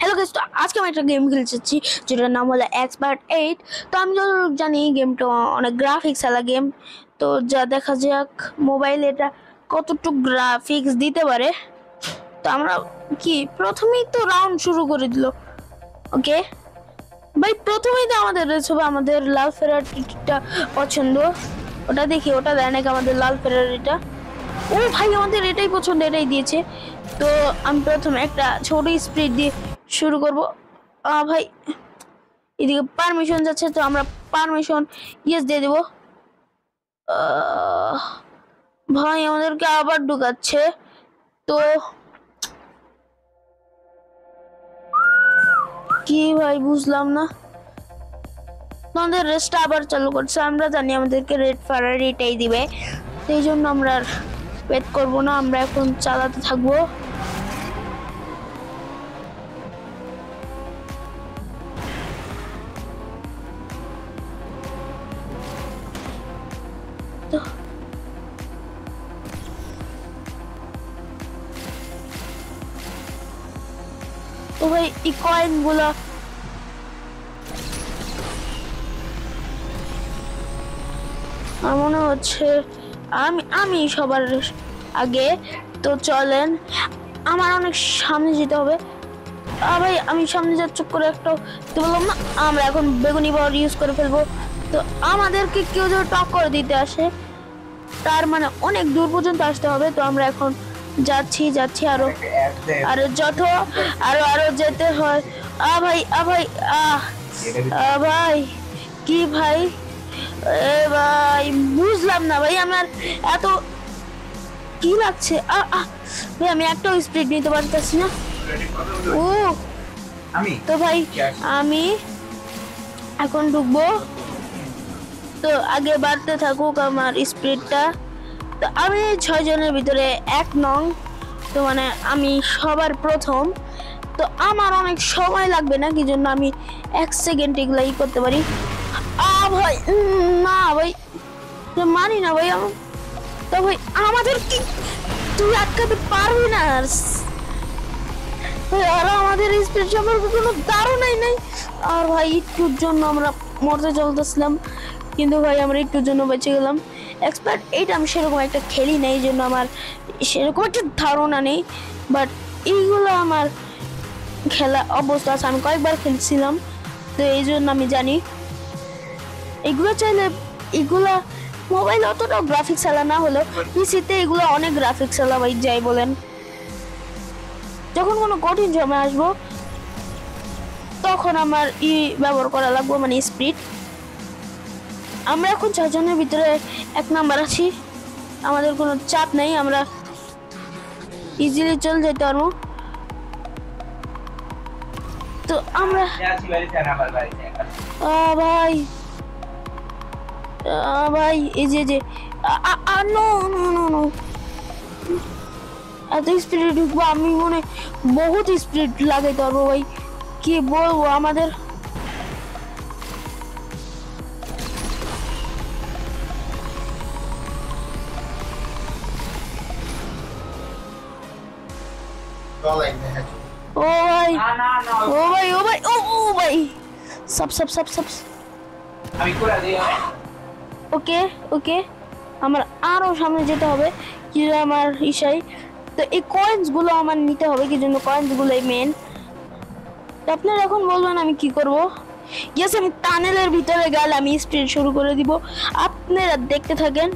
Hello guys, তো আজকে আমি একটা গেম খেলছি যেটার নাম হলো এক্সপার্ট 8। তো আমি যতটুকু জানি গেমটা অনেক গ্রাফিক্স वाला গেম। তো যা দেখা যাক মোবাইলে এটা কতটুকু গ্রাফিক্স দিতে পারে। তো আমরা কি প্রথমেই তো রাউন্ড শুরু করে দিল। ওকে ভাই, প্রথমেই তো আমাদের সব আমাদের লাল ফেরারিটা পছন্দ। ওটা দেখি, ওটা দেয় নাকি আমাদের লাল ফেরারিটা। ও ভাই, আমাদের এটাই পছন্দ, এটাই দিয়েছে। তো আমি প্রথমে একটা ছোট স্পিড দিয়ে শুরু করব। ভাই এদিকে পারমিশন যাচ্ছে, তো আমরা পারমিশন ইয়েস দিয়ে দেব। ভাই আমাদেরকে আবার ঢুকাচ্ছে, তো কি ভাই বুঝলাম না। আমাদের রেসটা আবার চালু করছে, আমরা জানি আমাদেরকে রেড ফেরারিটাই দিবে, সেই জন্য আমরা ওয়েট করব না, আমরা এখন চালাতে থাকবো। তো ভাই এই কয়েন গুলা আমার মনে হচ্ছে আমি সবার আগে। তো চলেন, আমার অনেক সামনে যেতে হবে। ভাই আমি সামনে যা চুপ করে একটা তো বললাম না, আমরা এখন বেগুনি পাওয়ার ইউজ করে ফেলবো। তো আমাদেরকে কেউ যদি টক্কর দিতে আসে, তার মানে অনেক দূর পর্যন্ত আসতে হবে। তো আমরা এখন যাচ্ছি আরো আরো যত আরো আরো যেতে হয়। ভাই ভাই ভাই কি ভাই, এ ভাই বুঝলাম না ভাই, আমার এত কি লাগছে। ভাই আমি একটাও স্পিড নিতে পারতেছি না। ও তো ভাই আমি এখন ঢুকবো, তো আগে বাড়তে থাকুক আমার স্পিডটা। তো আমি 6 জনের ভিতরে 1 নং, তো মানে আমি সবার প্রথম। তো আমার অনেক সময় লাগবে না, কি জন্য আমি 1 সেকেন্ড এগুলো করতে পারি। ভাই না ভাই, মানি না ভাই। তো ভাই আমাদের কি তুই আটকাতে পারবি না? আর আমাদের স্পিড সম্পর্কে কোনো ধারণাই নাই। আর ভাই একটুর জন্য আমরা মরতে চলতেছিলাম, কিন্তু ভাই আমরা একটুর জন্য বেঁচে গেলাম। এক্সপার্ট 8 আমি সেরকম একটা খেলি না, এই জন্য আমার সেরকম একটা ধারণা নেই। বাট এইগুলো আমার খেলা অবস্থা আছে, আমি কয়েকবার খেলছিলাম, তো এই জন্য আমি জানি। এগুলো চাইলে এগুলা মোবাইল অতটা গ্রাফিক্স আলা না হলেও পিসিতে এগুলো অনেক গ্রাফিক্স আলা ভাই, যাই বলেন। যখন কোনো কঠিন সময় আসবো তখন আমার ব্যবহার করা লাগবে, মানে স্পিড। আমরা এখন 6 জনের ভিতরে 1 নাম্বার আছি, আমাদের কোনো চাপ নেই, আমরা ইজিলি চলে যেতে পারবো। তো আমরা ভাই ভাই এই যে নো নো নো নো, এত স্পিডে ঢুকবো আমি, মনে বহুত স্পিড লাগাইতে পারবো ভাই, কি বলবো। আমাদের ও ভাই ও ভাই ও ভাই ও ভাই সব আমি করে দিই। ওকে ওকে, আমার আরো সামনে যেতে হবে, কি আমার ইসাই। তো এই কয়েন্স গুলো আমার নিতে হবে, কি জন্য কয়েন্স গুলোই মেন। তো আপনারা এখন বলবেন আমি কি করব। ইয়েস, আমি টানেলের ভিতরে গেলে আমি স্পিড শুরু করে দিব, আপনারা দেখতে থাকেন।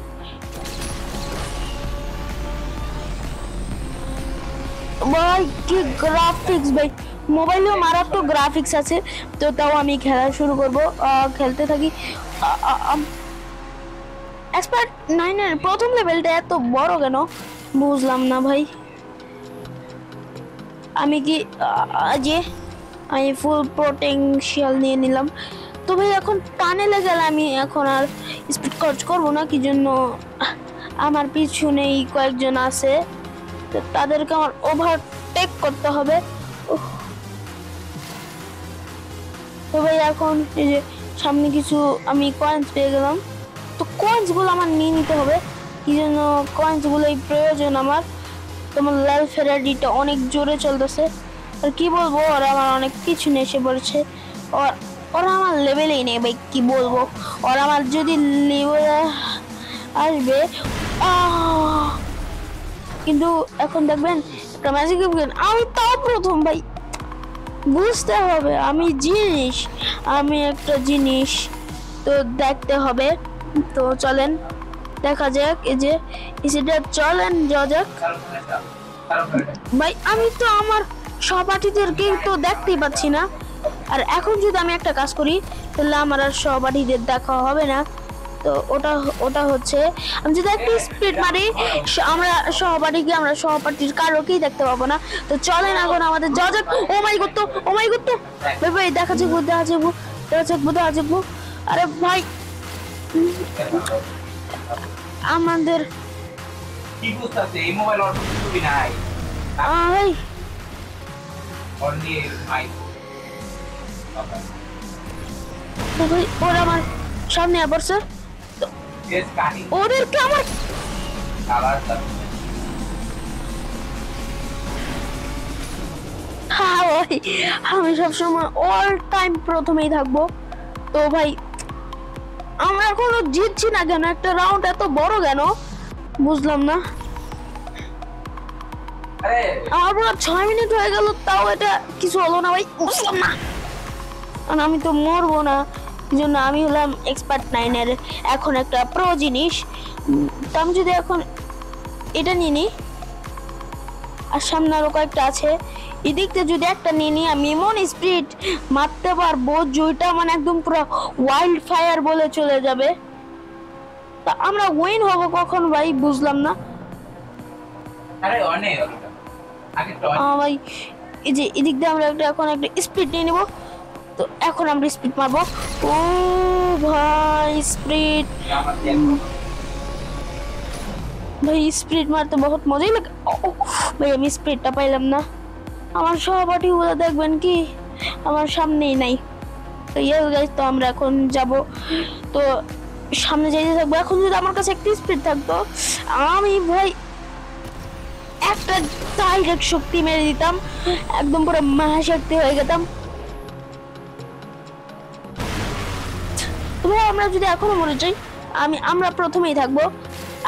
ভাই কি গ্রাফিক্স ভাই, মোবাইলেও মারাত্মক গ্রাফিক্স আছে। তো তাও আমি খেলা শুরু করব, খেলতে থাকি। এক্সপার্ট 9 এর প্রথম লেভেলটা এত বড় কেন বুঝলাম না ভাই। আমি কি যে আমি ফুল পোটেনশিয়াল নিয়ে নিলাম। তো ভাই এখন টানেলে গেলে আমি এখন আর স্পিড খরচ করবো না, কি জন্য আমার পিছনেই কয়েকজন আছে, তো তাদেরকে আমার ওভারটেক করতে হবে। তো ভাই এখন এই যে সামনে কিছু আমি কয়েন্স পেয়ে গেলাম, তো কয়েন্স গুলো আমার নিয়ে নিতে হবে, কি জন্য কয়েন্স গুলোই প্রয়োজন আমার। তোমার লাল ফেরারিটা অনেক জোরে চলতেছে, আর কি বলবো, ওরা আমার অনেক পিছনে এসে পড়ছে। ওরা আমার লেভেলেই নেই ভাই, কি বলবো। ওরা আমার যদি লেভেলে আসবে, কিন্তু এখন দেখবেন একটা ম্যাজিক আমি তাও প্রথম ভাই। বুঝতে হবে আমি একটা জিনিস তো দেখতে হবে। তো চলেন দেখা যাক, এই যে সেটা চলেন যাওয়া যাক ভাই। আমি তো আমার সহপাঠীদেরকে তো দেখতেই পাচ্ছি না। আর এখন যদি আমি একটা কাজ করি তাহলে আমার আর সহপাঠীদের দেখা হবে না। তো ওটা হচ্ছে আমি যদি একটু স্পিড মারি আমরা সহপাঠীর কারোকেই দেখতে পাবো না। তো চলেন এখন আমাদের যাওয়া যাক। ও মাই গড তো ভাই দেখা যাবো। আরে ভাই আমাদের কি বুঝতাছে এই মোবাইল অর ছবি নাই ভাই অনলি মাইক ভাই ওরা আমার সামনে পড়ছে। এস কাহিনী ওদেরকে আমার কালার ভাই আমি সবসময় অল টাইম প্রথমেই থাকবো। তো ভাই আমরা এখনো জিতছি না কেন? একটা রাউন্ড এত বড় কেন বুঝলাম না। আমার পুরো 6 মিনিট হয়ে গেল, তাও এটা কিছু হলো না ভাই, বুঝলাম না। আর আমি তো মরবো না, এই জন্য আমি হলাম এক্সপার্ট 9 এর এখন একটা প্রো জিনিস। তো আমি যদি এখন এটা নিয়ে নিই, আর সামনে আরো কয়েকটা আছে, এদিকতে যদি একটা নিয়ে নিই আমি এমন স্পিড মারতে পারবো যেটা মানে একদম পুরো ওয়াইল্ড ফায়ার বলে চলে যাবে। তা আমরা উইন হব কখন ভাই বুঝলাম না। আরে অনেক আগে তো ভাই এই যে এদিক দিয়ে আমরা এখন একটা স্পিড নিয়ে নেব। তো এখন আমরা স্পিড মারবো। ও ভাই স্পিড মারতে বহুত মজাই লাগে ভাই। আমি স্পিডটা পাইলাম না। আমার সহপাঠীগুলো দেখবেন কি আমার সামনেই নাই। তো ইয়েস গাইস, তো আমরা এখন যাব। তো সামনে যাইতে থাকবো। এখন যদি আমার কাছে একটা স্পিড থাকতো আমি ভাই একটা ডাইরেক্ট শক্তি মেরে দিতাম, একদম পুরো মহাশক্তি হয়ে যেতাম। তবে আমরা যদি এখনো মরে যাই আমরা প্রথমেই থাকবো।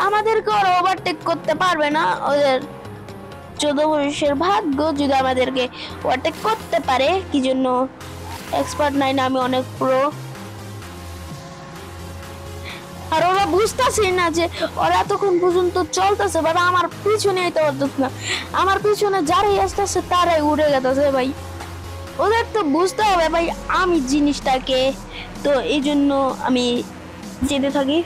আমাদেরকে ওরা ওভারটেক করতে পারবে না। ওদের 14 বর্ষের ভাগ্য যদি আমাদেরকে ওভারটেক করতে পারে। কি জন্য এক্সপার্ট 9 আমি অনেক প্রো। আর ওরা বুঝতেছে না যে ওরা তখন পর্যন্ত চলতেছে, বাবা আমার পিছনে আইতে পারতেছে না। আমার পিছনে যারাই আসতেছে তারাই উড়ে গেতেছে ভাই। ওদের তো বুঝতে হবে ভাই আমি জিনিসটাকে। তো এই জন্য আমি যেতে থাকি।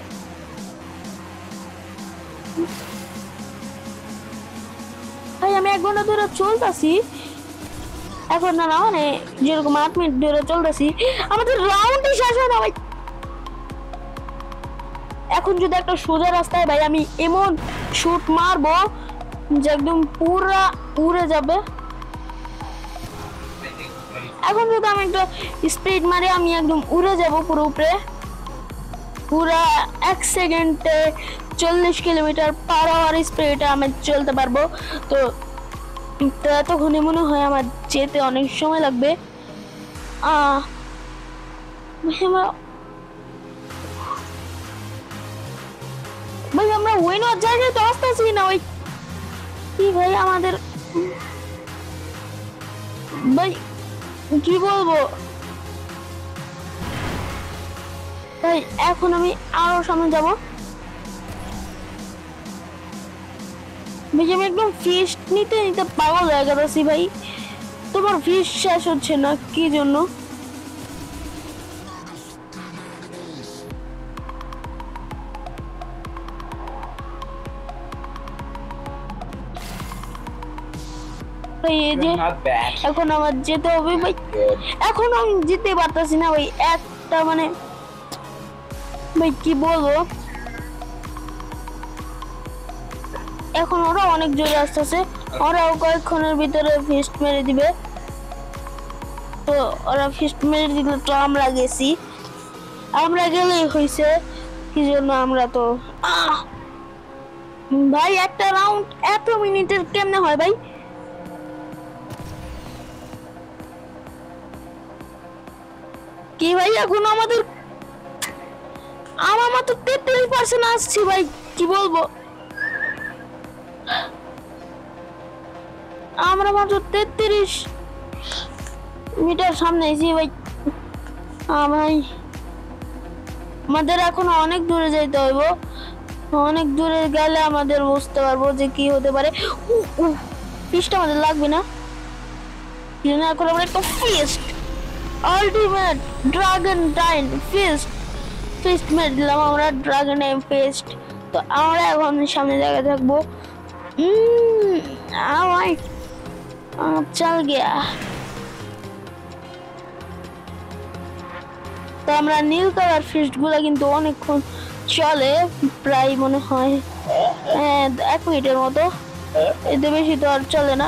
ভাই আমি 1 ঘন্টা ধরে চলতেছি এখন, না মানে যেরকম 8 মিনিট ধরে চলতেছি, আমাদের রাউন্ডই শেষ হয় না ভাই। এখন যদি একটা সোজা রাস্তায় ভাই আমি এমন শুট মারবো যে একদম পুরা উড়ে যাবে। এখন যদি আমি একটা স্পিড মারি আমি একদম উড়ে যাব পুরো উপরে। পুরা 1 সেকেন্ডে 40 কিলোমিটার পার আওয়ার স্পিডে আমি চলতে পারবো। তো এতক্ষণে মনে হয় আমার যেতে অনেক সময় লাগবে। ভাই আমরা উইনার জায়গায় তো আসতেছি না। ওই কি ভাই আমাদের ভাই কি বলবো ভাই। এখন আমি আরো সামনে যাব ভাই। আমি একদম ফিশ নিতে পাগল হয়ে গেছি ভাই। তোমার ফিশ শেষ হচ্ছে না কি জন্য? এই যে এখন আমার যেতে হবে ভাই। এখন আমি যেতে পারতাছি না ভাই, একটা মানে ভাই কি বলবো। এখন ওরা অনেক জোরে আসতেছে, ওরাও কয়েকক্ষণের ভিতরে ফিস্ট মেরে দিবে। তো ওরা ফিস্ট মেরে দিলে তো আমরা গেছি, আমরা গেলেই হয়েছে। কি জন্য আমরা তো ভাই একটা রাউন্ড এত মিনিটের কেমনে হয় ভাই? কি ভাই এখন আমার মাত্র 33% আসছে ভাই, কি বলবো, আমরা মাত্র 33 মিটার সামনে এসেছি ভাই। ভাই আমাদের এখনো অনেক দূরে যেতে হইব, অনেক দূরে গেলে আমাদের বুঝতে পারবো যে কি হতে পারে। ফিশটা আমাদের লাগবে না, এখন আমরা একটা fist ultimate dragon time fist মেরে দিলাম আমরা, ড্রাগন টাইম ফিস্ট। তো আমরা এখন সামনে জায়গায় থাকবো। চল গিয়া। তো আমরা নীল কালার ফিস্ট গুলা কিন্তু অনেকক্ষণ চলে, প্রায় মনে হয় 1 মিনিটের মতো, এতে বেশি তো আর চলে না।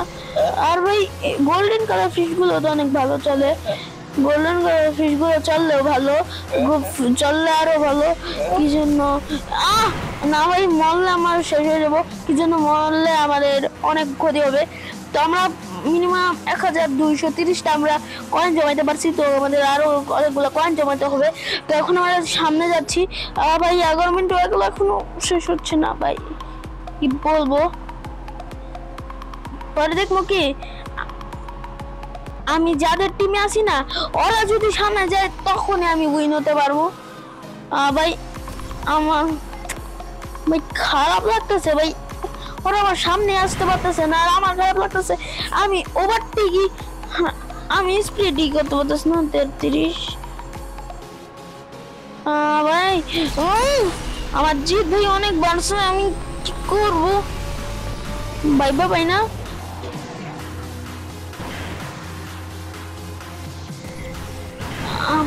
আর ভাই গোল্ডেন কালার ফিশ গুলো তো অনেক ভালো চলে, গোল্ডেন কালার ফিশ গুলো চললেও ভালো, চললে আরো ভালো। কি জন্য না ভাই, মরলে আমার শেষ হয়ে যাবো, কি জন্য মরলে আমাদের অনেক ক্ষতি হবে। তো আমরা মিনিমাম 1230টা আমরা কয়েন জমাইতে পারছি, তো আমাদের আরো অনেকগুলো কয়েন জমাতে হবে। তো এখন আমরা সামনে যাচ্ছি। ভাই 11 মিনিট হয়ে গেল, এখনো শেষ হচ্ছে না ভাই, কি বলবো। পরে দেখবো কি আমি যাদের টিমে আছি না, ওরা যদি সামনে যায় তখনই আমি উইন হতে পারবো। ভাই আমার ভাই খারাপ লাগতেছে ভাই, ওরা আমার সামনে আসতে পারতেছে না, আর আমার খারাপ লাগতেছে আমি ওভারটেকই, আমি স্পিডই করতে পারতেছি না। 33 ভাই আমার জিত ভাই অনেক বাড়ছে, আমি কি করবো ভাই, ভাই না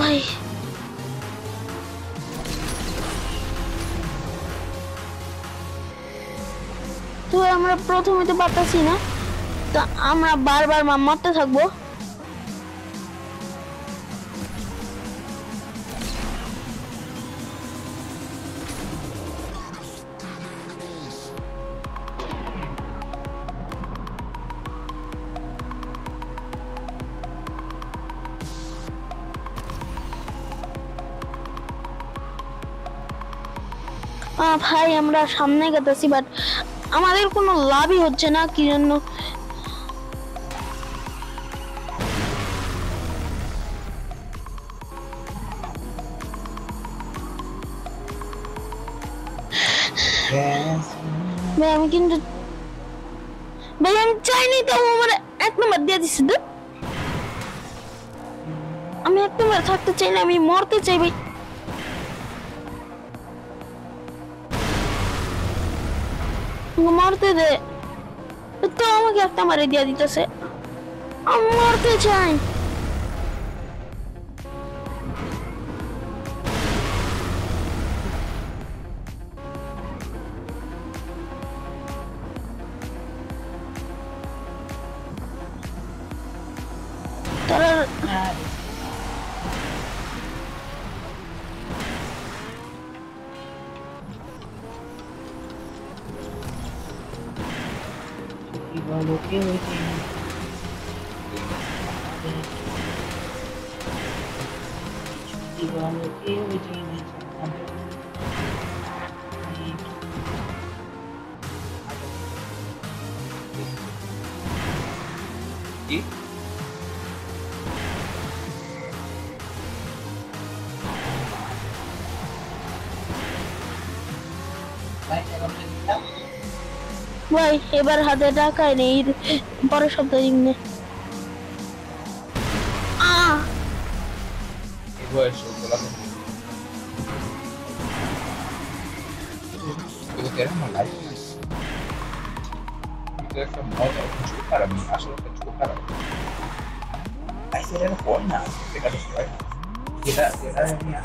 ভাই। তো আমরা প্রথমে তো পারতাছি না, তো আমরা বারবার মারতে থাকবো। ভাই আমরা সামনে গেতেছি, বাট আমাদের কোনো লাভই হচ্ছে না, কি জন্য ভাই আমি কিন্তু ভাই আমি চাইনি, তো আমার 1 নম্বর দিয়ে দিচ্ছে। আমি 1 নম্বর থাকতে চাই না, আমি মরতে চাই ভাই। মরতে দে, তো আমাকে 1 নম্বরে দিয়ে দিতেছে, আমি মরতে চাই। তারা কি ভাই এবার হাতে টাকা নেই, পরের সপ্তাহে দিনে বয়স বলা তো তেরা মালাই itu একটা মজা কিছু খারাপ নেই, আসলে কিছু খারাপ আইসের ফোন না এটা এটা নিয়ে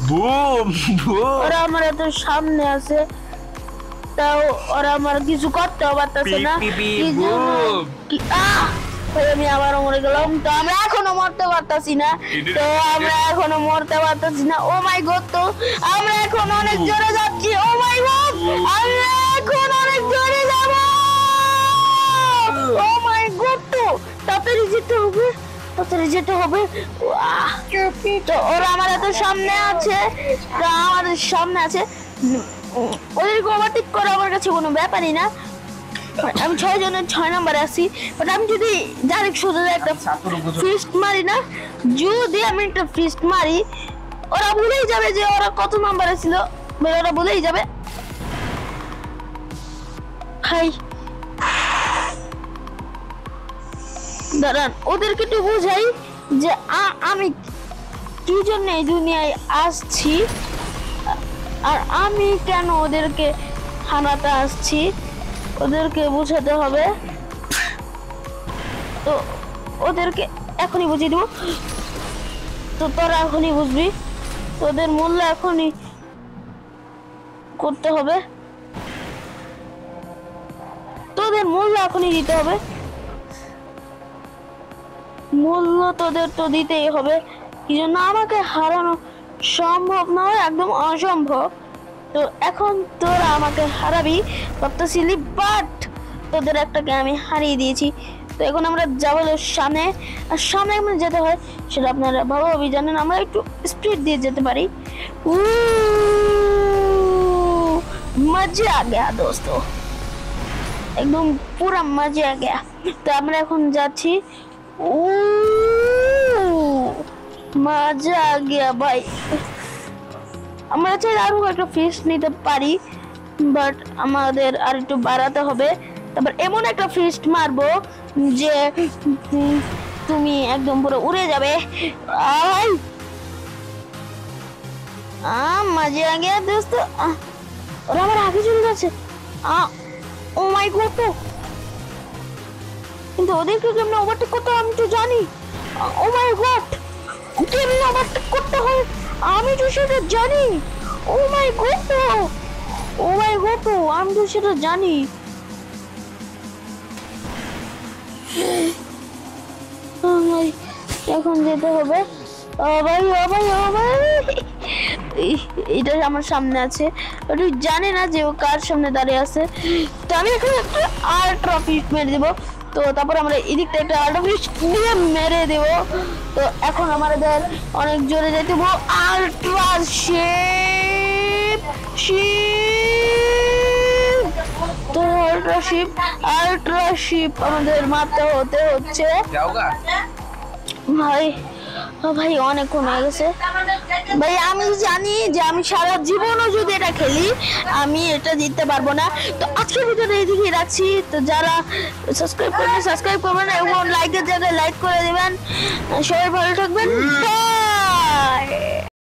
বুম বুম ওরা আমার এত সামনে আছে, তাও ওরা আমার কিছু করতে পারতেছে না, কি জন্য ভাই আমি আবারও মরে গেলাম। তো আমরা এখনো মরতে পারতাছি না, ও মাই গড। তো আমরা এখন অনেক জোরে যাচ্ছি, ও মাই গড আমরা এখন অনেক জোরে যাব, ও মাই গড। তো তাড়াতাড়ি যেতে হবে। তো ওরা আমাদের তো সামনে আছে, ওদেরকে ওভারটেক করা আমার কাছে কোনো ব্যাপারই না। আমি 6 জনের 6 নম্বরে আছি, বাট আমি যদি ডাইরেক্ট সোজা একটা ফিস্ট মারি না, ওরা ভুলেই যাবে যে ওরা কত নম্বরে ছিল, ওরা ভুলেই যাবে। ভাই দাঁড়ান, ওদেরকে একটু বুঝাই যে আমি কি জন্য এই দুনিয়ায় আসছি আর আমি কেন ওদেরকে হানাতে আসছি, ওদেরকে বুঝাতে হবে। তো ওদেরকে এখনই বুঝিয়ে দেবো। তো তোরা এখনই বুঝবি, তোদের মূল্য এখনই করতে হবে, তোদের মূল্য এখনই দিতে হবে। মূল্য তোদের তো দিতেই হবে, কি জন্য আমাকে হারানো সম্ভব নয়, একদম অসম্ভব। তো এখন তোরা আমাকে হারাবি ভাবতেছিলি, বাট তোদের একটাকে আমি হারিয়ে দিয়েছি। তো এখন আমরা যাবো সামনে, আর সামনে আমরা যেতে হয় সেটা আপনারা ভালোভাবেই জানেন। আমরা একটু স্পিড দিয়ে যেতে পারি। মজা আ গয়া দোস্ত, একদম পুরা মজা আ গয়া। তো আমরা এখন যাচ্ছি। মজা আ গয়া ভাই। আমরা চাই আরো একটা ফিস্ট নিতে পারি, বাট আমাদের আর একটু বাড়াতে হবে। তারপর এমন একটা ফিস্ট মারবো যে তুমি একদম পুরো উড়ে যাবে। মজা আ গয়া দোস্ত। ওরা আমার আগে চলে যাচ্ছে। ও মাই গড। কিন্তু ওদেরকে কেমন ওভারটেক করতে হয় আমি তো জানি। ও মাই গড, কেমন ওভারটেক করতে হয় আমি তো সেটা জানি। ও মাই গড, আমি তো সেটা জানি। এখন যেতে হবে। এটা আমার সামনে আছে, তুই জানি না যে ও কার সামনে দাঁড়িয়ে আছে। তো আমি এখন একটা আল্ট্রা ফিস্ট মেরে দেবো। তো তারপর আমরা এদিকটা একটা আল্ট্রা ফিস্ট দিয়ে মেরে দেবো। তো এখন আমাদের অনেক জোরে যেতে হবে। আল্ট্রা তো আল্ট্রা শিপ আমাদের মারতে হচ্ছে। ভাই অনেকক্ষণ হয়ে গেছে ভাই। আমি জানি যে আমি সারা জীবনও যদি এটা খেলি আমি এটা জিততে পারবো না। তো আজকের ভিডিওটা এইদিকে রাখছি। তো যারা সাবস্ক্রাইব করবেন এবং লাইকের জায়গায় লাইক করে দিবেন। সবাই ভালো থাকবেন, বাই।